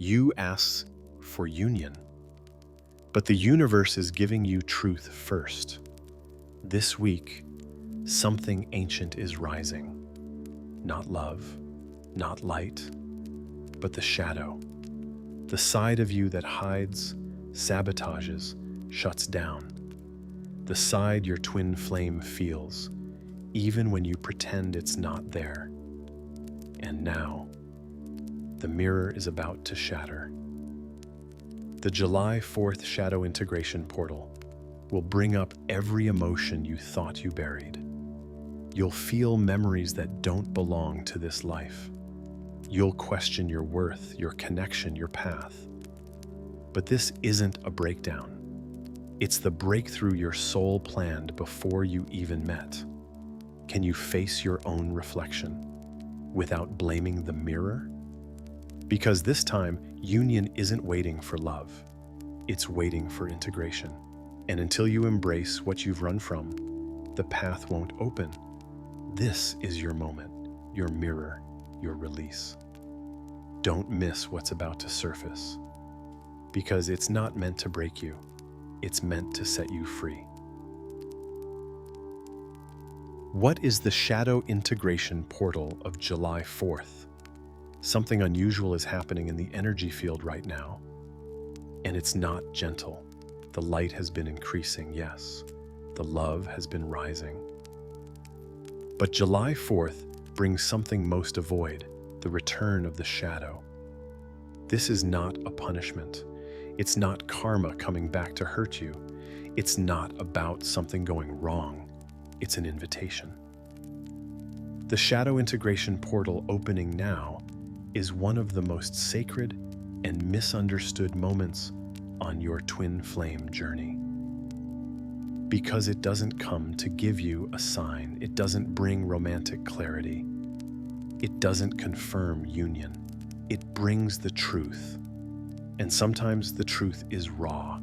You ask for union, but the universe is giving you truth first. This week, something ancient is rising. Not love, not light, but the shadow. The side of you that hides, sabotages, shuts down. The side your twin flame feels, even when you pretend it's not there. And now, the mirror is about to shatter. The July 4th Shadow Integration Portal will bring up every emotion you thought you buried. You'll feel memories that don't belong to this life. You'll question your worth, your connection, your path. But this isn't a breakdown. It's the breakthrough your soul planned before you even met. Can you face your own reflection without blaming the mirror? Because this time, union isn't waiting for love. It's waiting for integration. And until you embrace what you've run from, the path won't open. This is your moment, your mirror, your release. Don't miss what's about to surface, because it's not meant to break you. It's meant to set you free. What is the Shadow Integration Portal of July 4th? Something unusual is happening in the energy field right now, and it's not gentle. The light has been increasing, yes. The love has been rising. But July 4th brings something most avoid, the return of the shadow. This is not a punishment. It's not karma coming back to hurt you. It's not about something going wrong. It's an invitation. The Shadow Integration Portal opening now is one of the most sacred and misunderstood moments on your twin flame journey. Because it doesn't come to give you a sign. It doesn't bring romantic clarity. It doesn't confirm union. It brings the truth. And sometimes the truth is raw.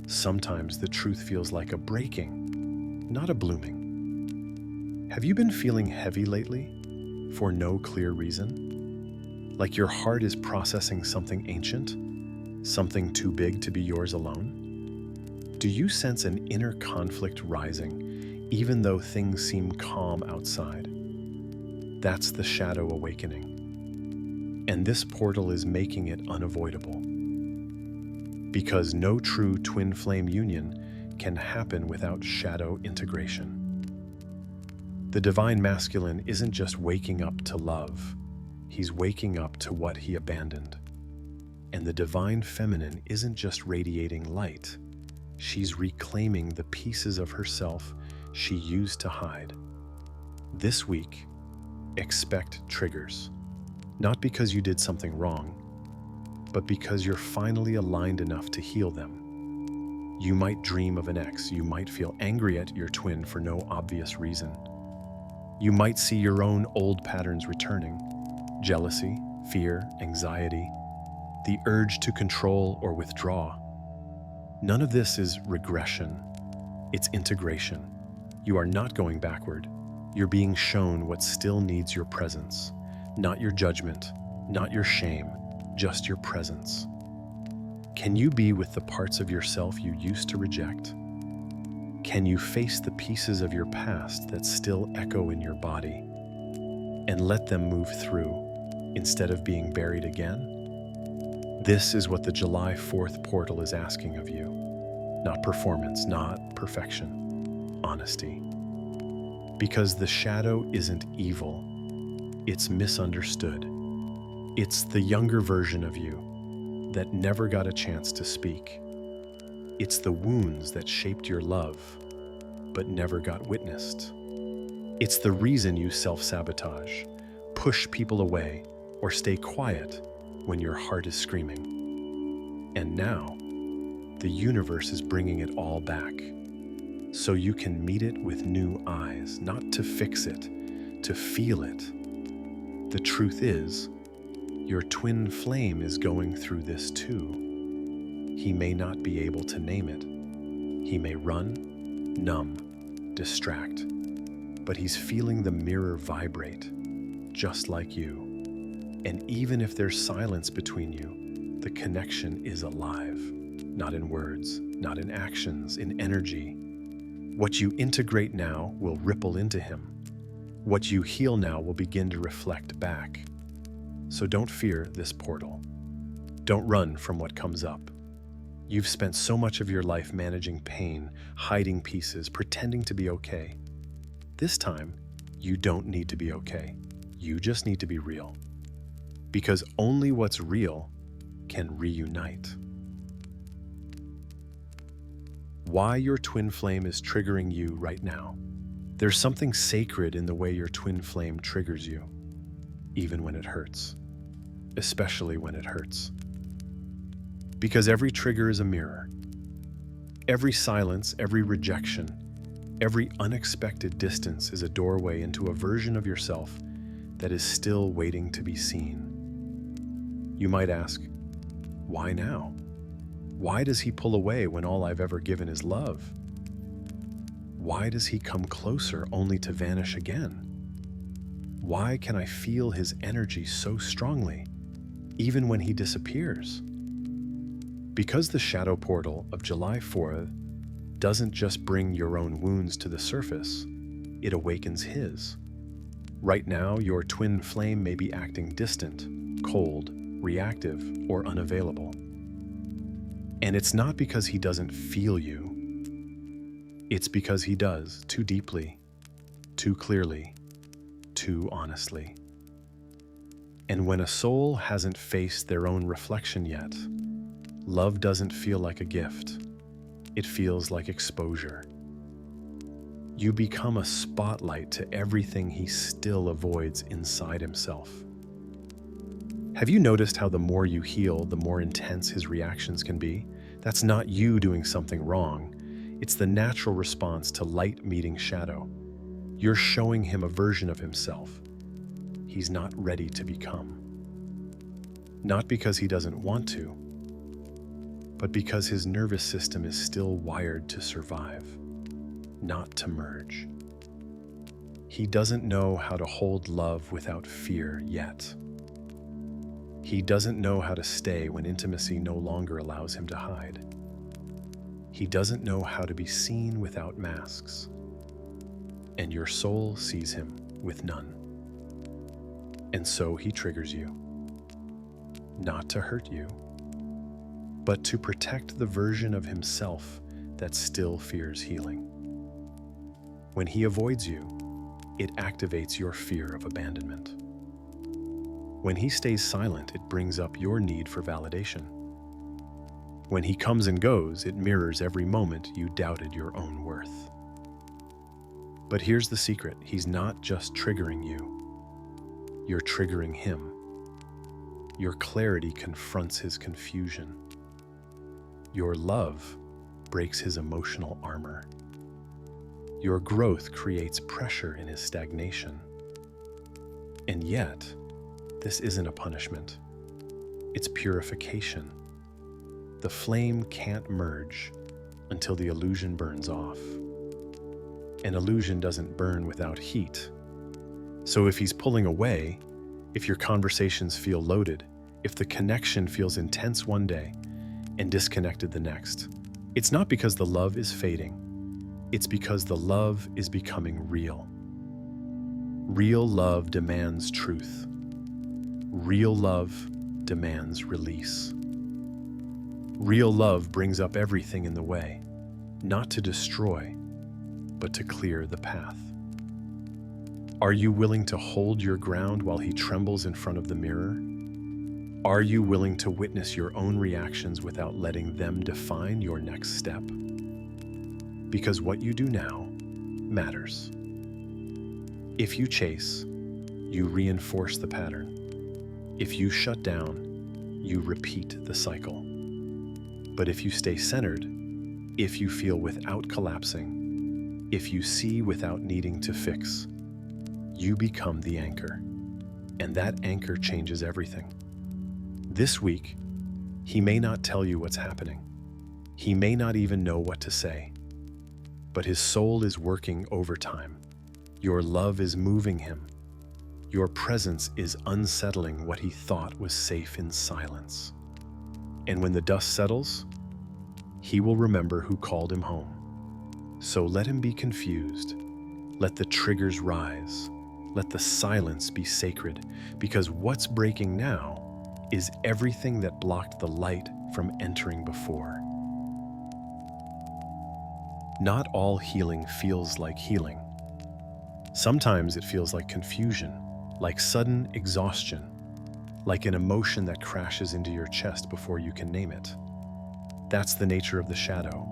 Sometimes the truth feels like a breaking, not a blooming. Have you been feeling heavy lately for no clear reason? Like your heart is processing something ancient, something too big to be yours alone? Do you sense an inner conflict rising, even though things seem calm outside? That's the shadow awakening. And this portal is making it unavoidable. Because no true twin flame union can happen without shadow integration. The divine masculine isn't just waking up to love, he's waking up to what he abandoned. And the divine feminine isn't just radiating light, she's reclaiming the pieces of herself she used to hide. This week, expect triggers. Not because you did something wrong, but because you're finally aligned enough to heal them. You might dream of an ex. You might feel angry at your twin for no obvious reason. You might see your own old patterns returning: jealousy, fear, anxiety, the urge to control or withdraw. None of this is regression. It's integration. You are not going backward. You're being shown what still needs your presence, not your judgment, not your shame, just your presence. Can you be with the parts of yourself you used to reject? Can you face the pieces of your past that still echo in your body and let them move through instead of being buried again? This is what the July 4th portal is asking of you. Not performance, not perfection, honesty. Because the shadow isn't evil, it's misunderstood. It's the younger version of you that never got a chance to speak. It's the wounds that shaped your love, but never got witnessed. It's the reason you self-sabotage, push people away, or stay quiet when your heart is screaming. And now, the universe is bringing it all back, so you can meet it with new eyes, not to fix it, to feel it. The truth is, your twin flame is going through this too. He may not be able to name it. He may run, numb, distract, but he's feeling the mirror vibrate, just like you. And even if there's silence between you, The connection is alive, not in words, not in actions, in energy. What you integrate now will ripple into him. What you heal now will begin to reflect back. So don't fear this portal. Don't run from what comes up. You've spent so much of your life managing pain, hiding pieces, pretending to be okay. This time, you don't need to be okay. You just need to be real. Because only what's real can reunite. Why your twin flame is triggering you right now. There's something sacred in the way your twin flame triggers you, even when it hurts, especially when it hurts. Because every trigger is a mirror. Every silence, every rejection, every unexpected distance is a doorway into a version of yourself that is still waiting to be seen. You might ask, why now? Why does he pull away when all I've ever given is love? Why does he come closer only to vanish again? Why can I feel his energy so strongly, even when he disappears? Because the shadow portal of July 4th doesn't just bring your own wounds to the surface, it awakens his. Right now, your twin flame may be acting distant, cold, reactive, or unavailable. And it's not because he doesn't feel you. It's because he does, too deeply, too clearly, too honestly. And when a soul hasn't faced their own reflection yet, love doesn't feel like a gift. It feels like exposure. You become a spotlight to everything he still avoids inside himself. Have you noticed how the more you heal, the more intense his reactions can be? That's not you doing something wrong. It's the natural response to light meeting shadow. You're showing him a version of himself he's not ready to become. Not because he doesn't want to, but because his nervous system is still wired to survive, not to merge. He doesn't know how to hold love without fear yet. He doesn't know how to stay when intimacy no longer allows him to hide. He doesn't know how to be seen without masks. And your soul sees him with none. And so he triggers you. Not to hurt you, but to protect the version of himself that still fears healing. When he avoids you, it activates your fear of abandonment. When he stays silent, it brings up your need for validation. When he comes and goes, it mirrors every moment you doubted your own worth. But here's the secret. He's not just triggering you. You're triggering him. Your clarity confronts his confusion. Your love breaks his emotional armor. Your growth creates pressure in his stagnation. And yet, this isn't a punishment. It's purification. The flame can't merge until the illusion burns off. An illusion doesn't burn without heat. So if he's pulling away, if your conversations feel loaded, if the connection feels intense one day and disconnected the next, it's not because the love is fading. It's because the love is becoming real. Real love demands truth. Real love demands release. Real love brings up everything in the way, not to destroy, but to clear the path. Are you willing to hold your ground while he trembles in front of the mirror? Are you willing to witness your own reactions without letting them define your next step? Because what you do now matters. If you chase, you reinforce the pattern. If you shut down, you repeat the cycle. But if you stay centered, if you feel without collapsing, if you see without needing to fix, you become the anchor. And that anchor changes everything. This week, he may not tell you what's happening. He may not even know what to say. But his soul is working overtime. Your love is moving him. Your presence is unsettling what he thought was safe in silence. And when the dust settles, he will remember who called him home. So let him be confused. Let the triggers rise. Let the silence be sacred, because what's breaking now is everything that blocked the light from entering before. Not all healing feels like healing. Sometimes it feels like confusion, like sudden exhaustion, like an emotion that crashes into your chest before you can name it. That's the nature of the shadow.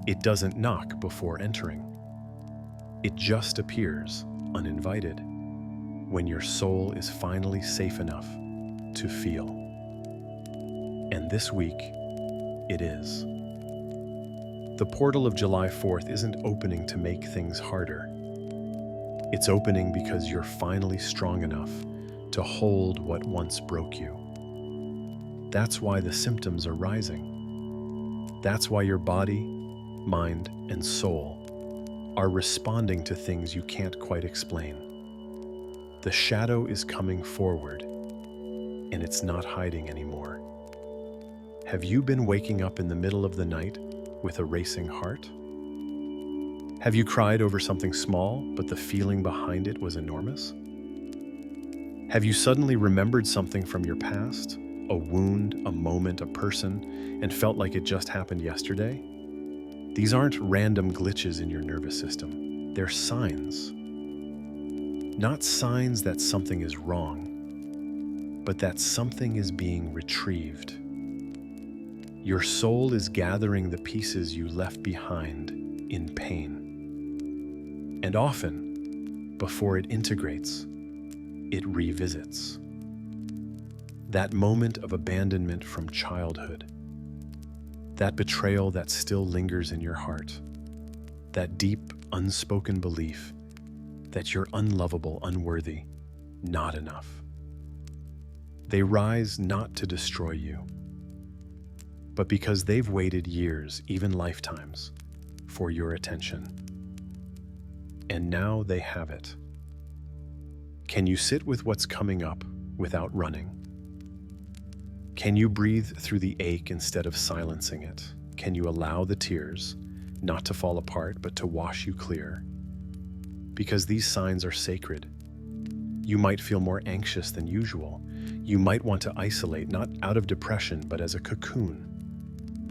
It doesn't knock before entering. It just appears uninvited when your soul is finally safe enough to feel. And this week, it is. The portal of July 4th isn't opening to make things harder. It's opening because you're finally strong enough to hold what once broke you. That's why the symptoms are rising. That's why your body, mind, and soul are responding to things you can't quite explain. The shadow is coming forward, and it's not hiding anymore. Have you been waking up in the middle of the night with a racing heart? Have you cried over something small, but the feeling behind it was enormous? Have you suddenly remembered something from your past, a wound, a moment, a person, and felt like it just happened yesterday? These aren't random glitches in your nervous system. They're signs. Not signs that something is wrong, but that something is being retrieved. Your soul is gathering the pieces you left behind in pain. And often, before it integrates, it revisits. That moment of abandonment from childhood, that betrayal that still lingers in your heart, that deep, unspoken belief that you're unlovable, unworthy, not enough. They rise not to destroy you, but because they've waited years, even lifetimes, for your attention. And now they have it. Can you sit with what's coming up without running? Can you breathe through the ache instead of silencing it? Can you allow the tears not to fall apart, but to wash you clear? Because these signs are sacred. You might feel more anxious than usual. You might want to isolate, not out of depression, but as a cocoon.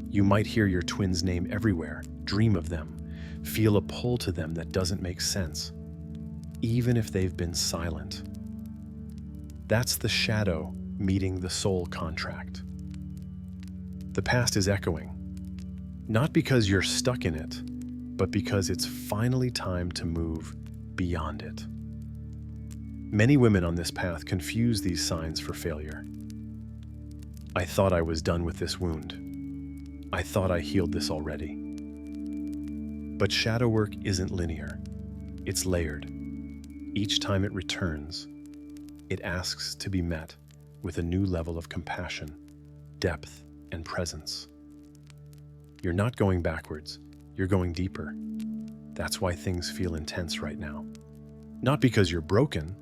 You might hear your twin's name everywhere, dream of them, feel a pull to them that doesn't make sense, even if they've been silent. That's the shadow meeting the soul contract. The past is echoing, not because you're stuck in it, but because it's finally time to move beyond it. Many women on this path confuse these signs for failure. I thought I was done with this wound. I thought I healed this already. But shadow work isn't linear. It's layered. Each time it returns, it asks to be met with a new level of compassion, depth, and presence. You're not going backwards, you're going deeper. That's why things feel intense right now. Not because you're broken,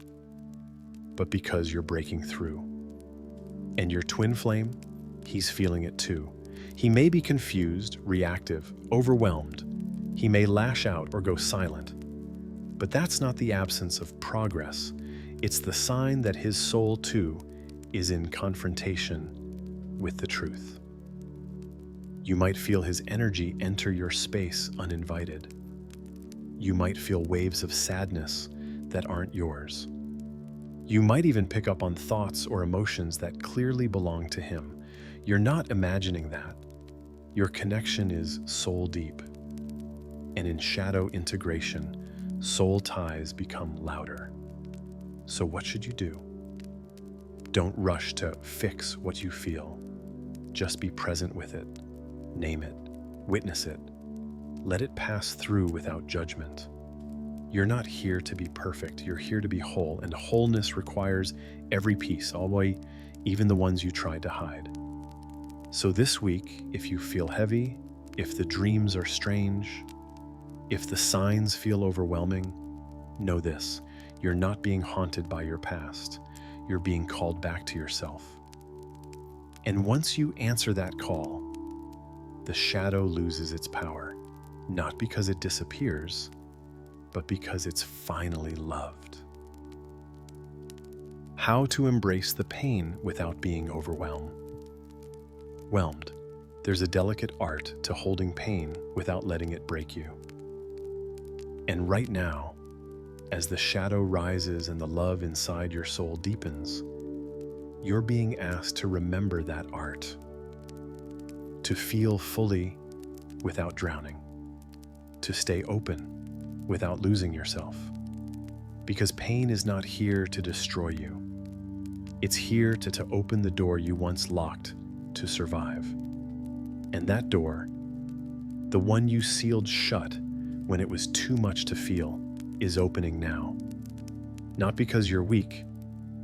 but because you're breaking through. And your twin flame, he's feeling it too. He may be confused, reactive, overwhelmed. He may lash out or go silent. But that's not the absence of progress. It's the sign that his soul too is in confrontation with the truth. You might feel his energy enter your space uninvited. You might feel waves of sadness that aren't yours. You might even pick up on thoughts or emotions that clearly belong to him. You're not imagining that. Your connection is soul deep. And in shadow integration, soul ties become louder. So what should you do? Don't rush to fix what you feel. Just be present with it. Name it. Witness it. Let it pass through without judgment. You're not here to be perfect. You're here to be whole, and wholeness requires every piece, always, even the ones you tried to hide. So this week, if you feel heavy, if the dreams are strange, if the signs feel overwhelming, know this: you're not being haunted by your past. You're being called back to yourself. And once you answer that call, the shadow loses its power, not because it disappears, but because it's finally loved. How to embrace the pain without being overwhelmed. There's a delicate art to holding pain without letting it break you. And right now, as the shadow rises and the love inside your soul deepens, you're being asked to remember that art, to feel fully without drowning, to stay open without losing yourself. Because pain is not here to destroy you. It's here to open the door you once locked to survive. And that door, the one you sealed shut when it was too much to feel, is opening now. Not because you're weak,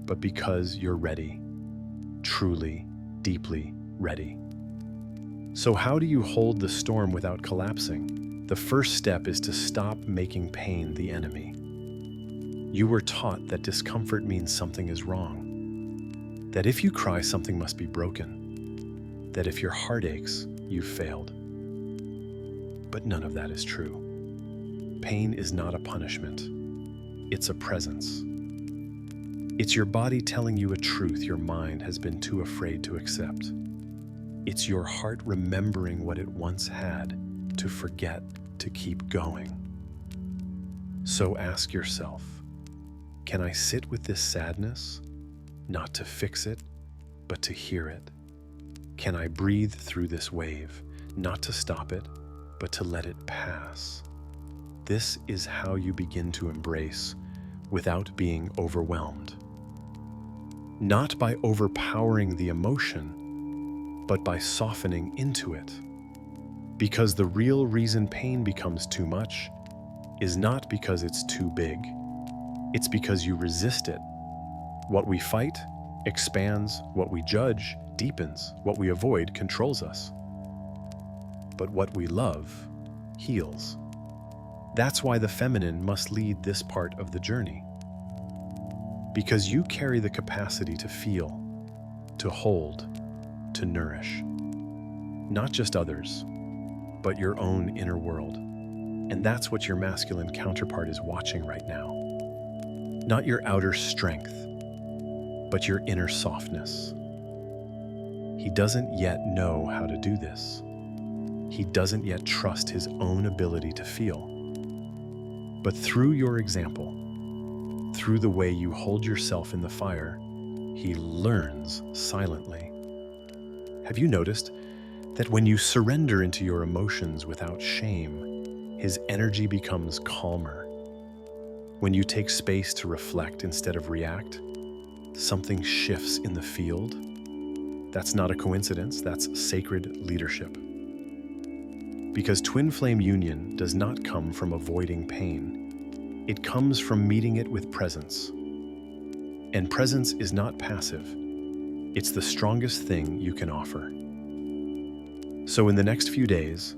but because you're ready. Truly, deeply ready. So how do you hold the storm without collapsing? The first step is to stop making pain the enemy. You were taught that discomfort means something is wrong. That if you cry, something must be broken. That if your heart aches, you've failed. But none of that is true. Pain is not a punishment. It's a presence. It's your body telling you a truth your mind has been too afraid to accept. It's your heart remembering what it once had to forget to keep going. So ask yourself, can I sit with this sadness, not to fix it, but to hear it? Can I breathe through this wave, not to stop it, but to let it pass? This is how you begin to embrace without being overwhelmed. Not by overpowering the emotion, but by softening into it. Because the real reason pain becomes too much is not because it's too big. It's because you resist it. What we fight expands, what we judge deepens, what we avoid controls us. But what we love heals. That's why the feminine must lead this part of the journey. Because you carry the capacity to feel, to hold, to nourish. Not just others, but your own inner world. And that's what your masculine counterpart is watching right now. Not your outer strength, but your inner softness. He doesn't yet know how to do this. He doesn't yet trust his own ability to feel. But through your example, through the way you hold yourself in the fire, he learns silently. Have you noticed that when you surrender into your emotions without shame, his energy becomes calmer? When you take space to reflect instead of react, something shifts in the field. That's not a coincidence, that's sacred leadership. Because twin flame union does not come from avoiding pain. It comes from meeting it with presence. And presence is not passive. It's the strongest thing you can offer. So in the next few days,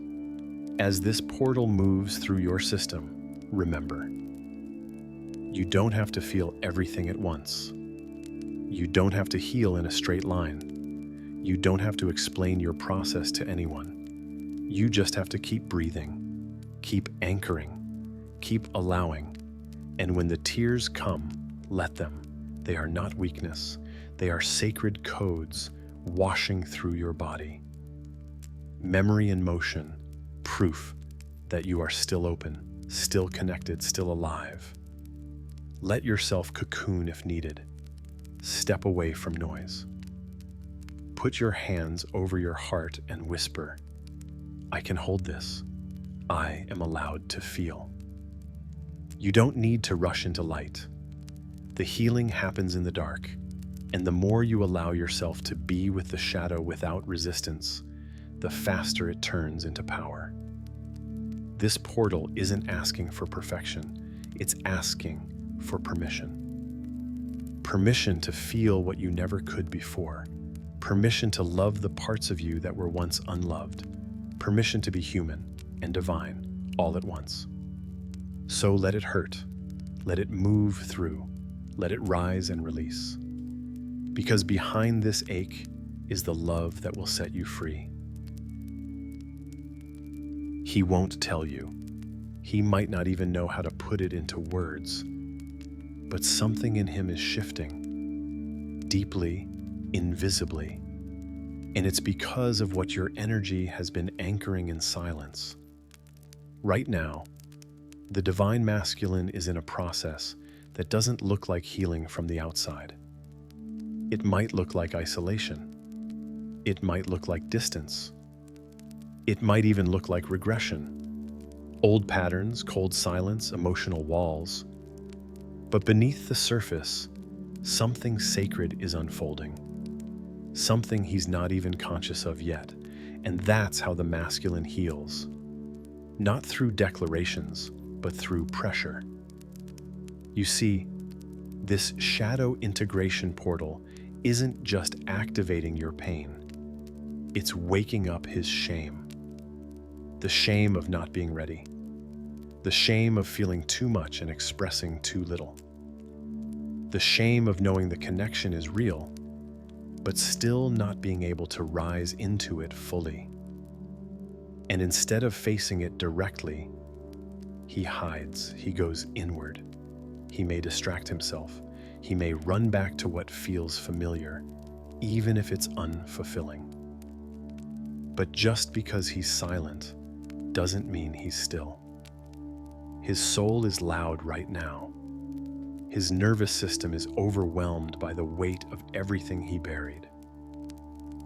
as this portal moves through your system, remember, you don't have to feel everything at once. You don't have to heal in a straight line. You don't have to explain your process to anyone. You just have to keep breathing, keep anchoring, keep allowing. And when the tears come, let them. They are not weakness. They are sacred codes washing through your body. Memory in motion, proof that you are still open, still connected, still alive. Let yourself cocoon if needed. Step away from noise. Put your hands over your heart and whisper, I can hold this. I am allowed to feel. You don't need to rush into light. The healing happens in the dark, and the more you allow yourself to be with the shadow without resistance, the faster it turns into power. This portal isn't asking for perfection, it's asking for permission. Permission to feel what you never could before. Permission to love the parts of you that were once unloved. Permission to be human and divine all at once. So let it hurt. Let it move through. Let it rise and release. Because behind this ache, is the love that will set you free. He won't tell you. He might not even know how to put it into words, but something in him is shifting, deeply, invisibly, and it's because of what your energy has been anchoring in silence. Right now, the divine masculine is in a process that doesn't look like healing from the outside. It might look like isolation. It might look like distance. It might even look like regression. Old patterns, cold silence, emotional walls. But beneath the surface, something sacred is unfolding. Something he's not even conscious of yet. And that's how the masculine heals. Not through declarations, but through pressure. You see, this shadow integration portal isn't just activating your pain. It's waking up his shame. The shame of not being ready. The shame of feeling too much and expressing too little. The shame of knowing the connection is real, but still not being able to rise into it fully. And instead of facing it directly, he hides, he goes inward. He may distract himself. He may run back to what feels familiar, even if it's unfulfilling. But just because he's silent doesn't mean he's still. His soul is loud right now. His nervous system is overwhelmed by the weight of everything he buried.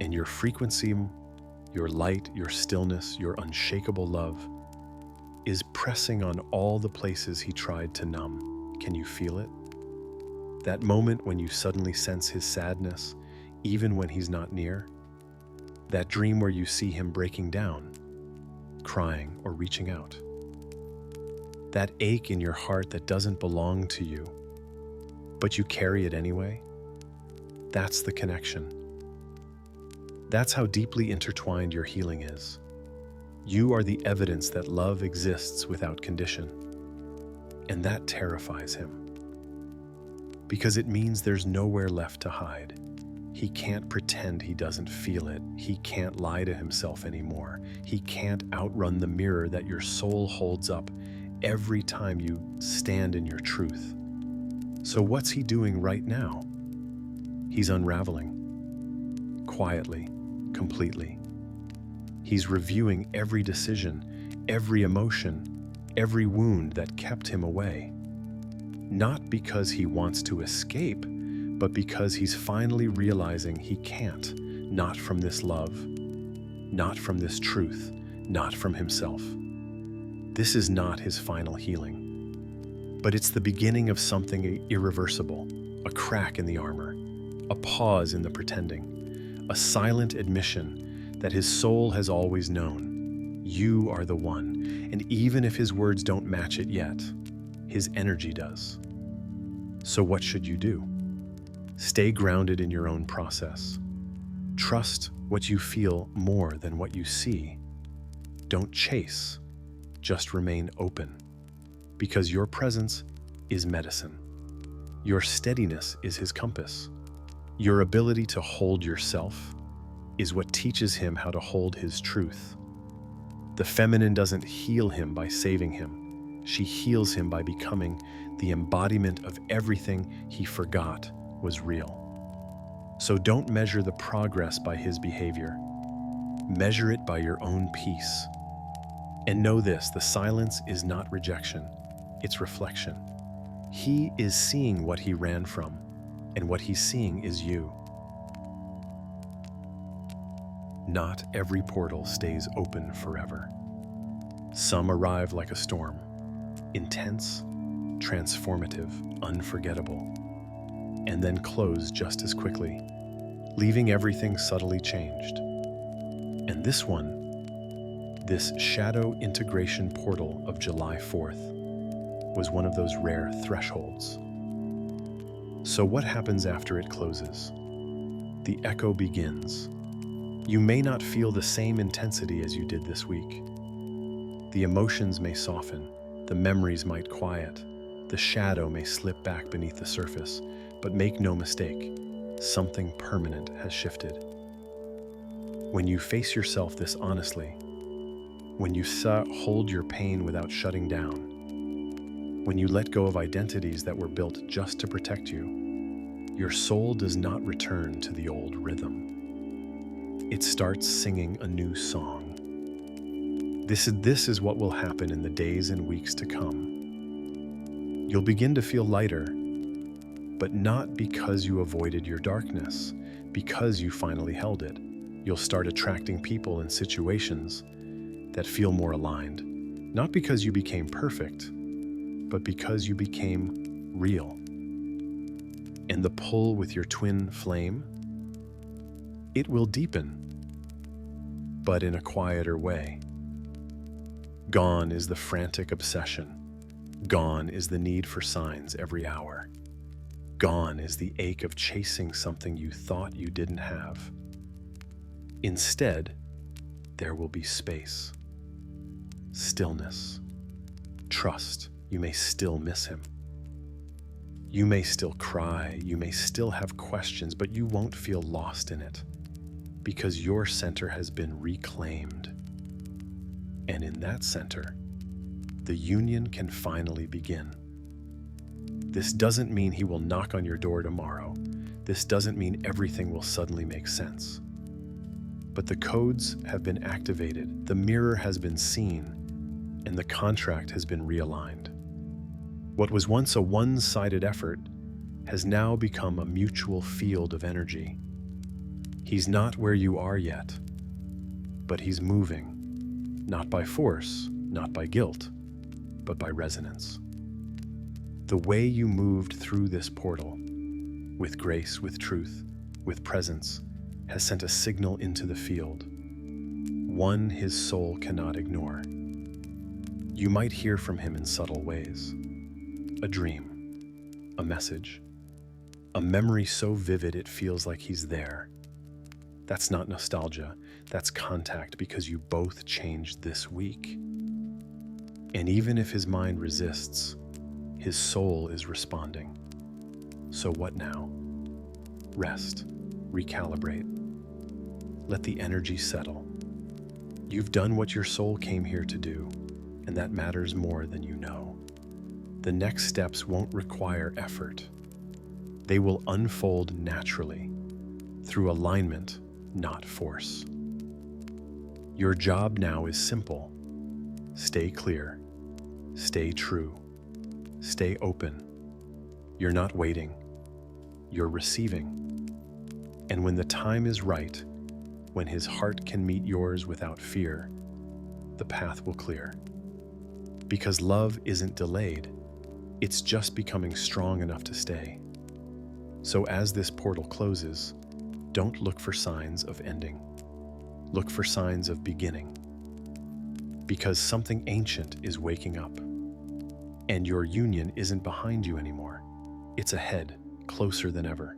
And your frequency, your light, your stillness, your unshakable love is pressing on all the places he tried to numb. Can you feel it? That moment when you suddenly sense his sadness, even when he's not near? That dream where you see him breaking down, crying or reaching out? That ache in your heart that doesn't belong to you, but you carry it anyway? That's the connection. That's how deeply intertwined your healing is. You are the evidence that love exists without condition. And that terrifies him. Because it means there's nowhere left to hide. He can't pretend he doesn't feel it. He can't lie to himself anymore. He can't outrun the mirror that your soul holds up every time you stand in your truth. So what's he doing right now? He's unraveling. Quietly, completely. He's reviewing every decision, every emotion, every wound that kept him away. Not because he wants to escape, but because he's finally realizing he can't, not from this love, not from this truth, not from himself. This is not his final healing, but it's the beginning of something irreversible, a crack in the armor, a pause in the pretending, a silent admission that his soul has always known. You are the one, and even if his words don't match it yet, his energy does. So what should you do? Stay grounded in your own process. Trust what you feel more than what you see. Don't chase, just remain open. Because your presence is medicine. Your steadiness is his compass. Your ability to hold yourself is what teaches him how to hold his truth. The feminine doesn't heal him by saving him. She heals him by becoming the embodiment of everything he forgot was real. So don't measure the progress by his behavior. Measure it by your own peace. And know this, the silence is not rejection, it's reflection. He is seeing what he ran from, and what he's seeing is you. Not every portal stays open forever. Some arrive like a storm, intense, transformative, unforgettable, and then close just as quickly, leaving everything subtly changed. And this one, this shadow integration portal of July 4th, was one of those rare thresholds. So what happens after it closes? The echo begins. You may not feel the same intensity as you did this week. The emotions may soften, the memories might quiet, the shadow may slip back beneath the surface, but make no mistake, something permanent has shifted. When you face yourself this honestly, when you hold your pain without shutting down, when you let go of identities that were built just to protect you, your soul does not return to the old rhythm. It starts singing a new song. This is what will happen in the days and weeks to come. You'll begin to feel lighter, but not because you avoided your darkness, because you finally held it. You'll start attracting people and situations that feel more aligned, not because you became perfect, but because you became real. And the pull with your twin flame, it will deepen, but in a quieter way. Gone is the frantic obsession. Gone is the need for signs every hour. Gone is the ache of chasing something you thought you didn't have. Instead, there will be space, stillness, trust. You may still miss him. You may still cry, you may still have questions, but you won't feel lost in it because your center has been reclaimed. And in that center, the union can finally begin. This doesn't mean he will knock on your door tomorrow. This doesn't mean everything will suddenly make sense. But the codes have been activated, the mirror has been seen, and the contract has been realigned. What was once a one-sided effort has now become a mutual field of energy. He's not where you are yet, but he's moving. Not by force, not by guilt, but by resonance. The way you moved through this portal, with grace, with truth, with presence, has sent a signal into the field, one his soul cannot ignore. You might hear from him in subtle ways. A dream, a message, a memory so vivid it feels like he's there. That's not nostalgia, that's contact, because you both changed this week. And even if his mind resists, his soul is responding. So what now? Rest, recalibrate, let the energy settle. You've done what your soul came here to do, and that matters more than you know. The next steps won't require effort. They will unfold naturally, through alignment, not force. Your job now is simple. Stay clear, stay true, stay open. You're not waiting, you're receiving. And when the time is right, when his heart can meet yours without fear, the path will clear. Because love isn't delayed, it's just becoming strong enough to stay. So as this portal closes, don't look for signs of ending. Look for signs of beginning. Because something ancient is waking up. And your union isn't behind you anymore. It's ahead, closer than ever.